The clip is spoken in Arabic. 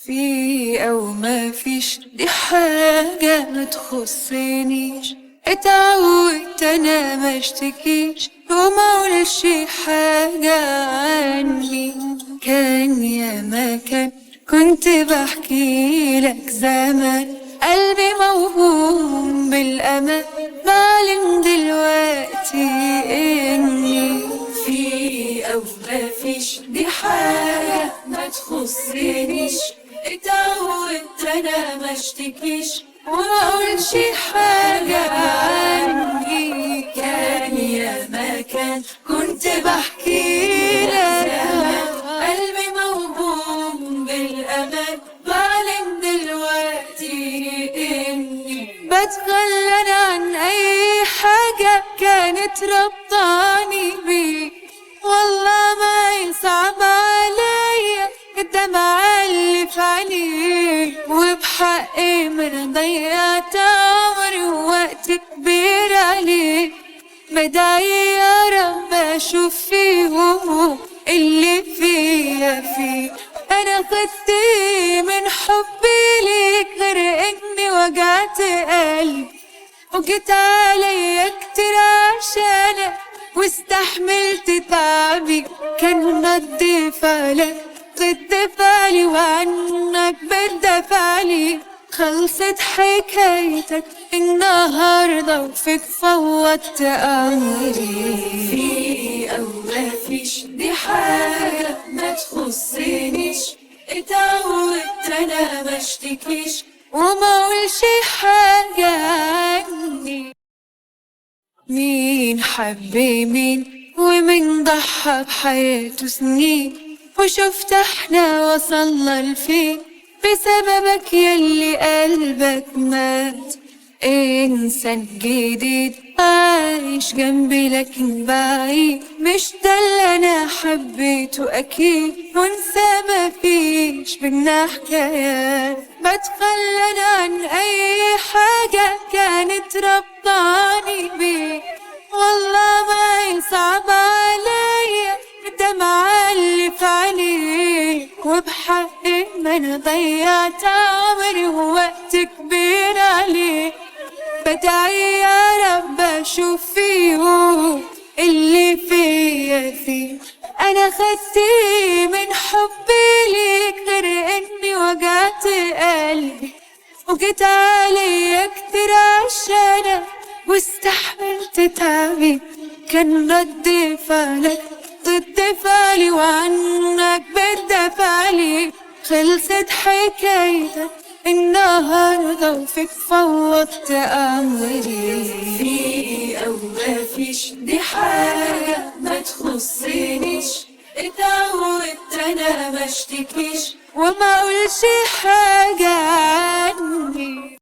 في أو ما فيش، دي حاجة ما تخصنيش. اتعودت أنا ما اشتكيش وما اقولش حاجة عني. كان يا ما كان كنت بحكي لك زمان، قلبي موهوم بالأمان، بعلم دلوقتي إني في أو ما فيش، دي حاجة ما تخصنيش. اتعودت أنا ما اشتكيش وما اقولش حاجة عني. كان يا ما كان كنت بحكي لك، قلبي موهوم بالأمان، بعلم دلوقتي إني بتخلى عن أي حاجة كانت ربطاني بيك. والله ما يصعب عليا الدمعة اللي في عينيك، وبحقي من ضيعت عمري ووقت كبير عليك. بدعي يا رب أشوف فيهم اللي فيا فيك. أنا خدت من حبي ليك غير إني وجعت قلبي، وجيت عليا كتير عشانك واستحملت تعبي. كان رد فعلك ضد فعلي وعنك بدافع لي. خلصت حكايتك النهارده وفيك فوضت أمري. في أو ما فيش، دي حاجة ما تخصنيش. اتعودت أنا ما اشتكيش وما اقولش حاجة عني. مين حب مين ومين ضحى بحياته سنين، وشفت احنا وصلنا لفين بسببك يلي قلبك مات. انسان جديد عايش جنبي لكن بعيد، مش ده اللي انا حبيته اكيد. وانسى مفيش بينا حكايات، بتخلى عن اي حاجة كانت ربطاني بيك. والله ما يصعب عليا الدمعة اللي في عينيك، وبحقي ما انا ضيعت عمري ووقت كبير عليك. بدعي يا رب اشوف فيهم اللي فيا فيه. انا خدت من حبي ليك غير اني وجعت قلبي، وجيت عليا كتير عشانك واستحملت تعبي. كان رد فعلك ضد فعلي وعنك بدافع لي. خلصت حكايتك النهارده وفيك فوضت أمري. في أو ما فيش، دي حاجة ما تخصنيش. اتعودت أنا ما اشتكيش وما اقولش حاجة عني.